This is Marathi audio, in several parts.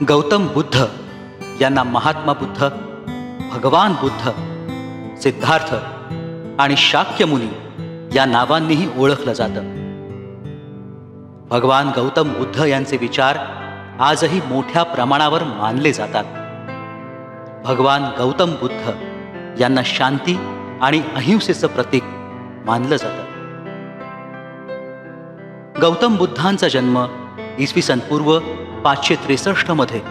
गौतम बुद्ध यांना महात्मा बुद्ध, भगवान बुद्ध, सिद्धार्थ आणि शाक्यमुनी या नावांनीही ओळखलं जातं. भगवान गौतम बुद्ध यांचे विचार आजही मोठ्या प्रमाणावर मानले जातात. भगवान गौतम बुद्ध यांना शांती आणि अहिंसेचं प्रतीक मानलं जातं. गौतम बुद्धांचा जन्म इसवी सन पूर्व 563 मध्ये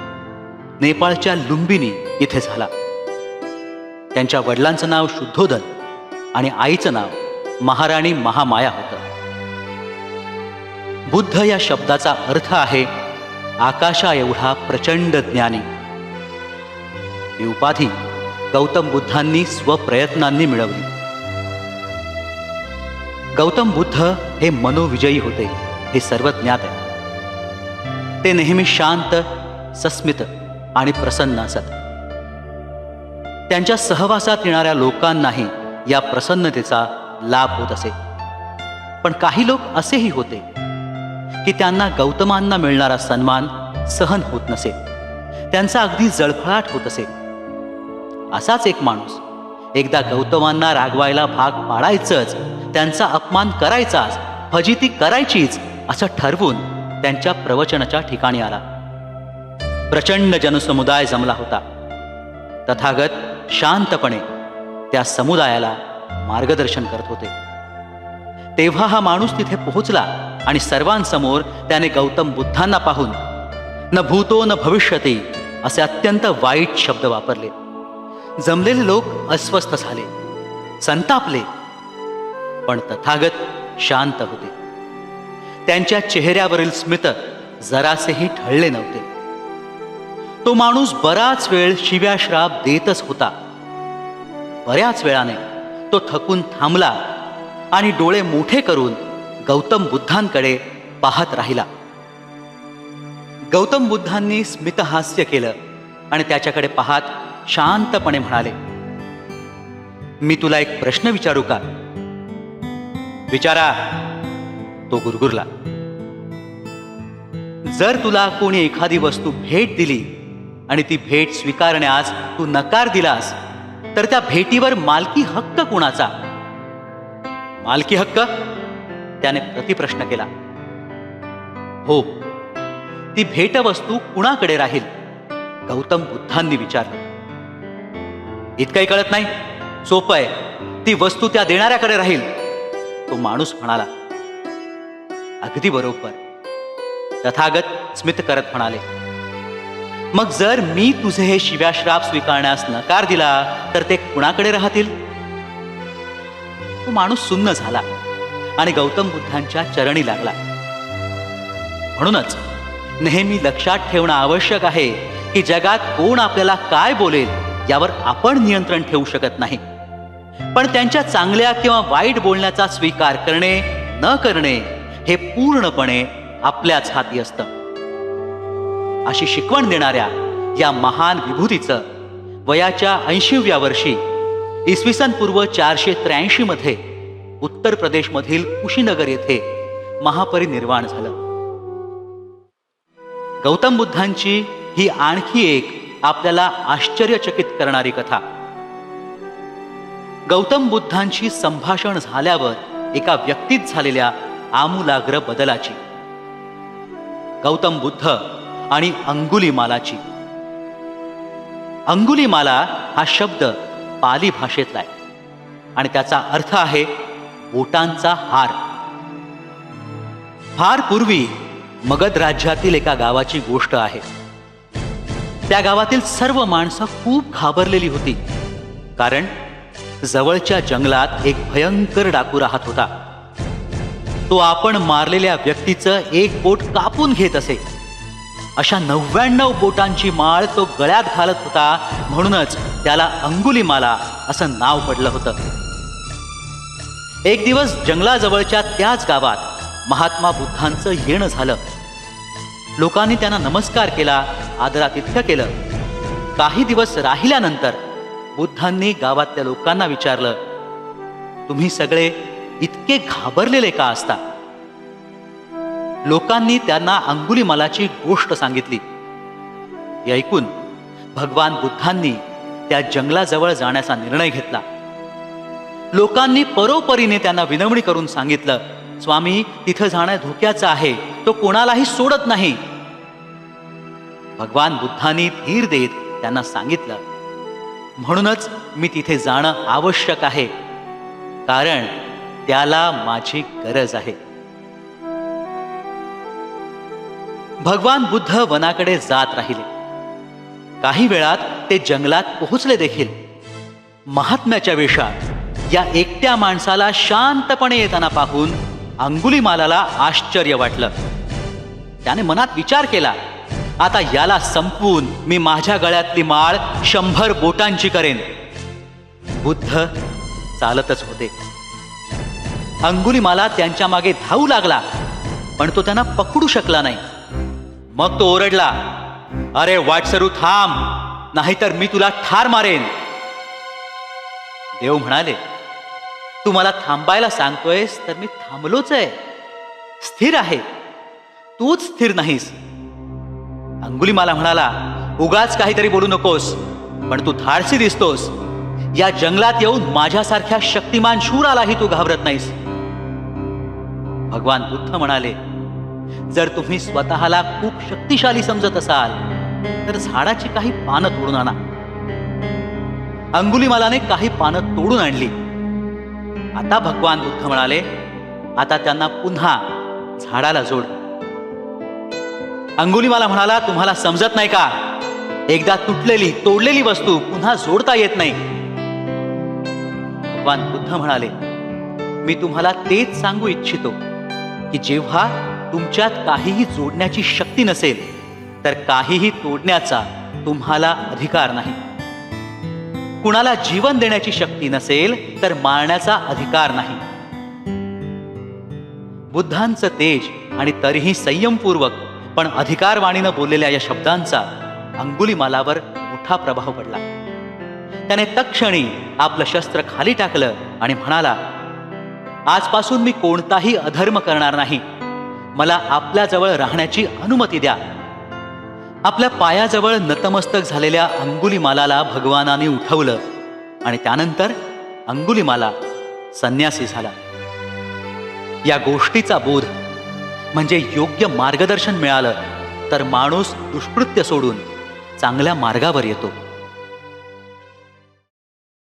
नेपाळच्या लुंबिनी इथे झाला. त्यांच्या वडिलांचं नाव शुद्धोधन आणि आईचं नाव महाराणी महामाया होतं. बुद्ध या शब्दाचा अर्थ आहे आकाशा एवढा प्रचंड ज्ञानी. ही उपाधी गौतम बुद्धांनी स्वप्रयत्नांनी मिळवली. गौतम बुद्ध हे मनोविजयी होते हे सर्वज्ञात आहे. ते नेहमी शांत, सस्मित आणि प्रसन्न असत. त्यांच्या सहवासात येणाऱ्या लोकांनाही या प्रसन्नतेचा लाभ होत असे. पण काही लोक असेही होते की त्यांना गौतमांना मिळणारा सन्मान सहन होत नसे. त्यांचा अगदी जळफळाट होत असे. असाच एक माणूस एकदा गौतमांना रागवायला भाग पाडायचंच, त्यांचा अपमान करायचाच, फजिती करायचीच असं ठरवून त्यांच्या प्रवचनाच्या ठिकाणी आला. प्रचंड जनसमुदाय जमला होता. तथागत शांतपणे त्या समुदायाला मार्गदर्शन करत होते. तेव्हा हा माणूस तिथे पोहोचला आणि सर्वांसमोर त्याने गौतम बुद्धांना पाहून न भूतो न भविष्यती असे अत्यंत वाईट शब्द वापरले. जमलेले लोक अस्वस्थ झाले, संतापले, पण तथागत शांत होते. त्यांच्या चेहऱ्यावरील स्मित जरासेही ढळले नव्हते. तो माणूस बराच वेळ शिव्याश्राप देतच होता. बऱ्याच वेळाने तो थकून थांबला आणि डोळे मोठे करून गौतम बुद्धांकडे पाहत राहिला. गौतम बुद्धांनी स्मितहास्य केलं आणि त्याच्याकडे पाहत शांतपणे म्हणाले, मी तुला एक प्रश्न विचारू का? विचारा, तो गुरगुरला. जर तुला कोणी एखादी वस्तू भेट दिली आणि ती भेट स्वीकारण्यास तू नकार दिलास तर त्या भेटीवर मालकी हक्क कुणाचा? मालकी हक्क? त्याने प्रतिप्रश्न केला. हो, ती भेटवस्तू कुणाकडे राहील? गौतम बुद्धांनी विचारलं. इतकंही कळत नाही? सोपं आहे, ती वस्तू त्या देणाऱ्याकडे राहील, तो माणूस म्हणाला. अगदी बरोबर, तथागत स्मित करत म्हणाले. मग जर मी तुझे हे शिव्याश्राप स्वीकारण्यास नकार दिला तर ते कुणाकडे राहतील? तो माणूस सुन्न झाला आणि गौतम बुद्धांच्या चरणी लागला. म्हणूनच नेहमी लक्षात ठेवणं आवश्यक आहे की जगात कोण आपल्याला काय बोलेल यावर आपण नियंत्रण ठेवू शकत नाही. पण त्यांच्या चांगल्या किंवा वाईट बोलण्याचा स्वीकार करणे न करणे हे पूर्णपणे आपल्याच हाती असतं. अशी शिकवण देणाऱ्या या महान विभूतीचं वयाच्या 80व्या वर्षी इसवी सन पूर्व 483 मध्ये उत्तर प्रदेशमधील कुशीनगर येथे महापरिनिर्वाण झालं. गौतम बुद्धांची ही आणखी एक आपल्याला आश्चर्यचकित करणारी कथा. गौतम बुद्धांशी संभाषण झाल्यावर एका व्यक्तीत झालेल्या आमूलाग्र बदलाची. गौतम बुद्ध आणि अंगुलीमालाची. अंगुलीमाला हा शब्द पाली भाषेतला आहे आणि त्याचा अर्थ आहे बोटांचा हार. फार पूर्वी मगध राज्यातील एका गावाची गोष्ट आहे. त्या गावातील सर्व माणसं खूप घाबरलेली होती, कारण जवळच्या जंगलात एक भयंकर डाकू राहत होता. तो आपण मारलेल्या व्यक्तीचं एक बोट कापून घेत असे. अशा 99 बोटांची माळ तो गळ्यात घालत होता, म्हणूनच त्याला अंगुलीमाला असं नाव पडलं होतं. एक दिवस जंगलाजवळच्या त्याच गावात महात्मा बुद्धांचं येणं झालं. लोकांनी त्यांना नमस्कार केला, आदरातिथ्य केलं. काही दिवस राहिल्यानंतर बुद्धांनी गावातल्या लोकांना विचारलं, तुम्ही सगळे इतके घाबरलेले का असता? लोकांनी त्यांना अंगुलीमालाची गोष्ट सांगितली. हे ऐकून भगवान बुद्धांनी त्या जंगलाजवळ जाण्याचा निर्णय घेतला. लोकांनी परोपरीने त्यांना विनवणी करून सांगितलं, स्वामी, तिथं जाणं धोक्याचं आहे, तो कोणालाही सोडत नाही. भगवान बुद्धांनी धीर देत त्यांना सांगितलं, म्हणूनच मी तिथे जाणं आवश्यक आहे, कारण त्याला माझी गरज आहे. भगवान बुद्ध वनाकडे जात राहिले. काही वेळात ते जंगलात पोहोचले देखील. महात्म्याच्या वेशात या एकट्या माणसाला शांतपणे येताना पाहून अंगुलीमालाला आश्चर्य वाटलं. त्याने मनात विचार केला, आता याला संपवून मी माझ्या गळ्यातली माळ 100 बोटांची करेन. बुद्ध चालतच होते. अंगुलीमाला त्यांच्या मागे धावू लागला, पण तो त्यांना पकडू शकला नाही. मग तो ओरडला, अरे वाटसरू, थांब, नाहीतर मी तुला ठार मारेन. देव म्हणाले, तू मला थांबायला सांगतोयस तर मी थांबलोच आहे, स्थिर आहे, तूच स्थिर नाहीस. अंगुलीमाला म्हणाला, उगाच काहीतरी बोलू नकोस, पण तू धाडसी दिसतोस. या जंगलात येऊन माझ्यासारख्या शक्तिमान शूरालाही तू घाबरत नाहीस. भगवान बुद्ध म्हणाले, जर तुम्ही स्वतःला खूप शक्तिशाली समजत असाल तर झाडाची काही पानं तोडून आणा. अंगुलीमालाने काही पानं तोडून आणली. आता भगवान बुद्ध म्हणाले, आता त्यांना पुन्हा झाडाला जोड. अंगुलीमाला म्हणाला, तुम्हाला समजत नाही का? एकदा तुटलेली तोडलेली वस्तू पुन्हा जोडता येत नाही. भगवान बुद्ध म्हणाले, मी तुम्हाला तेच सांगू इच्छितो की जेव्हा तुमच्यात काहीही जोडण्याची शक्ती नसेल तर काहीही तोडण्याचा तुम्हाला अधिकार नाही. कुणाला जीवन देण्याची शक्ती नसेल तर मारण्याचा अधिकार नाही. बुद्धांचं तेज आणि तरीही संयमपूर्वक पण अधिकारवाणीनं बोललेल्या या शब्दांचा अंगुलीमालावर मोठा प्रभाव पडला. त्याने तत्क्षणी आपलं शस्त्र खाली टाकलं आणि म्हणाला, आजपासून मी कोणताही अधर्म करणार नाही. मला आपल्याजवळ राहण्याची अनुमती द्या. आपल्या पायाजवळ नतमस्तक झालेल्या अंगुलीमालाला भगवानाने उठवलं आणि त्यानंतर अंगुलीमाला संन्यासी झाला. या गोष्टीचा बोध म्हणजे योग्य मार्गदर्शन मिळालं तर माणूस दुष्कृत्य सोडून चांगल्या मार्गावर येतो.